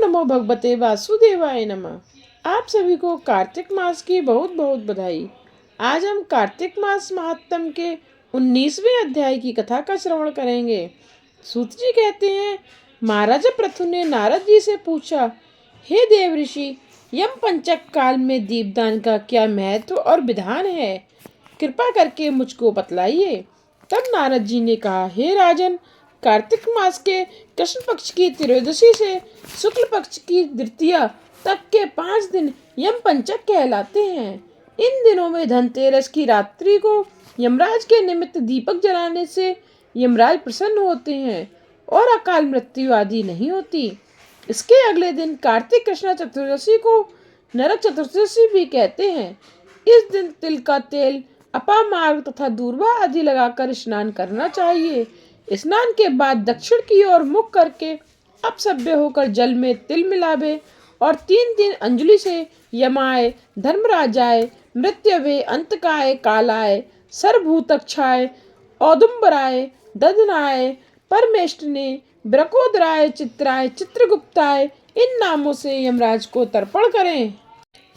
नमो भगवते वासुदेवाय नमः। आप सभी को कार्तिक मास की बहुत बहुत बधाई। आज हम कार्तिक मास महात्म के 19वें अध्याय की कथा का श्रवण करेंगे। सूत जी कहते हैं, महाराजा पृथु ने नारद जी से पूछा, हे देव ऋषि, यम पंचक काल में दीपदान का क्या महत्व और विधान है? कृपा करके मुझको बतलाइए। तब नारद जी ने कहा, हे राजन, कार्तिक मास के कृष्ण पक्ष की त्रयोदशी से शुक्ल पक्ष की द्वितीया तक के 5 दिन यम पंचक कहलाते हैं। इन दिनों में धनतेरस की रात्रि को यमराज के निमित्त दीपक जलाने से यमराज प्रसन्न होते हैं और अकाल मृत्यु आदि नहीं होती। इसके अगले दिन कार्तिक कृष्ण चतुर्दशी को नरक चतुर्दशी भी कहते हैं। इस दिन तिल का तेल, अपामार्ग तथा दूर्वा आदि लगाकर स्नान करना चाहिए। स्नान के बाद दक्षिण की ओर मुख करके अपसभ्य होकर जल में तिल मिलावे और 3 दिन अंजलि से यमाय, धर्मराजाय, मृत्युवे, अंतकाय, कालाय, सरभूतक्षाय, औदुम्बराय, ददनाय, परमेष्टने, ब्रकोदराय, चित्राय, चित्रगुप्ताय इन नामों से यमराज को तर्पण करें।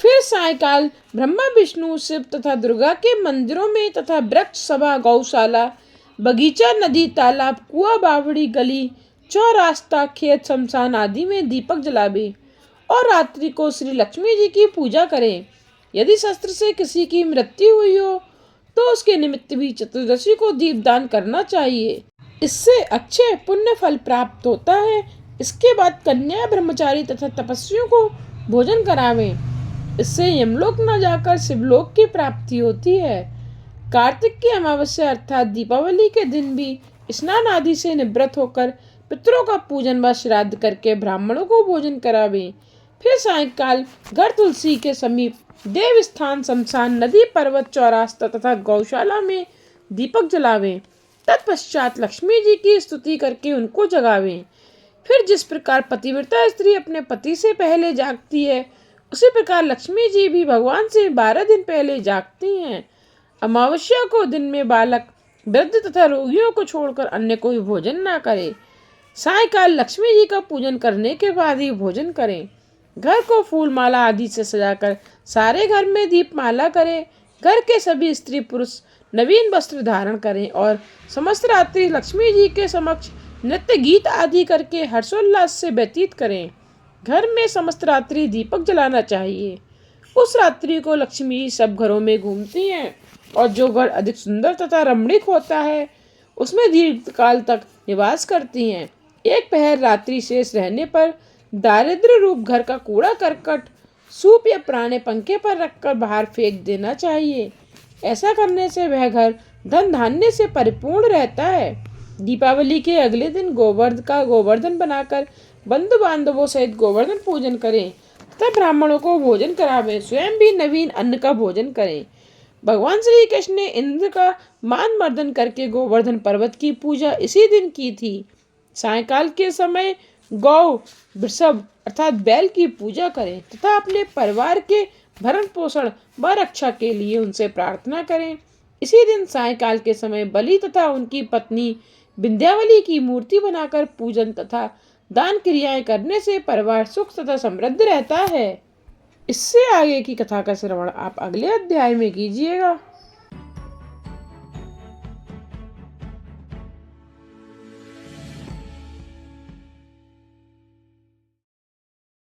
फिर सायकाल ब्रह्मा, विष्णु, शिव तथा दुर्गा के मंदिरों में तथा वृक्ष सभा, गौशाला, बगीचा, नदी, तालाब, कुआं, बावड़ी, गली, चौरास्ता, खेत, शमशान आदि में दीपक जलावे और रात्रि को श्री लक्ष्मी जी की पूजा करें। यदि शस्त्र से किसी की मृत्यु हुई हो तो उसके निमित्त भी चतुर्दशी को दीपदान करना चाहिए। इससे अच्छे पुण्य फल प्राप्त होता है। इसके बाद कन्या, ब्रह्मचारी तथा तपस्वियों को भोजन करावें। इससे यमलोक न जाकर शिवलोक की प्राप्ति होती है। कार्तिक की अमावस्या अर्थात दीपावली के दिन भी स्नान आदि से निवृत्त होकर पितरों का पूजन व श्राद्ध करके ब्राह्मणों को भोजन करावें। फिर सायंकाल घर तुलसी के समीप, देव स्थान, शमशान, नदी, पर्वत, चौरास्ता तथा गौशाला में दीपक जलावें। तत्पश्चात लक्ष्मी जी की स्तुति करके उनको जगावें। फिर जिस प्रकार पतिव्रता स्त्री अपने पति से पहले जागती है, उसी प्रकार लक्ष्मी जी भी भगवान से 12 दिन पहले जागती हैं। अमावस्या को दिन में बालक, वृद्ध तथा रोगियों को छोड़कर अन्य कोई भोजन न करे। सायकाल लक्ष्मी जी का पूजन करने के बाद ही भोजन करें। घर को फूल माला आदि से सजाकर सारे घर में दीपमाला करें। घर के सभी स्त्री पुरुष नवीन वस्त्र धारण करें और समस्त रात्रि लक्ष्मी जी के समक्ष नृत्य गीत आदि करके हर्षोल्लास से व्यतीत करें। घर में समस्त रात्रि दीपक जलाना चाहिए। उस रात्रि को लक्ष्मी सब घरों में घूमती हैं और जो घर अधिक सुंदर तथा रमणीक होता है उसमें दीर्घ काल तक निवास करती हैं। एक पहर रात्रि शेष रहने पर दारिद्र रूप घर का कूड़ा करकट सूप या पुराने पंखे पर रखकर बाहर फेंक देना चाहिए। ऐसा करने से वह घर धन धान्य से परिपूर्ण रहता है। दीपावली के अगले दिन गोवर्धन बनाकर बंधु बांधवों सहित गोवर्धन पूजन करें तथा ब्राह्मणों को भोजन करावें। स्वयं भी नवीन अन्न का भोजन करें। भगवान श्री कृष्ण ने इंद्र का मान मर्दन करके गोवर्धन पर्वत की पूजा इसी दिन की थी। सायकाल के समय गौ, वृषभ अर्थात बैल की पूजा करें तथा अपने परिवार के भरण पोषण व रक्षा के लिए उनसे प्रार्थना करें। इसी दिन सायकाल के समय बलि तथा उनकी पत्नी विंध्यावली की मूर्ति बनाकर पूजन तथा दान क्रियाएं करने से परिवार सुख तथा समृद्ध रहता है। इससे आगे की कथा का श्रवण आप अगले अध्याय में कीजिएगा।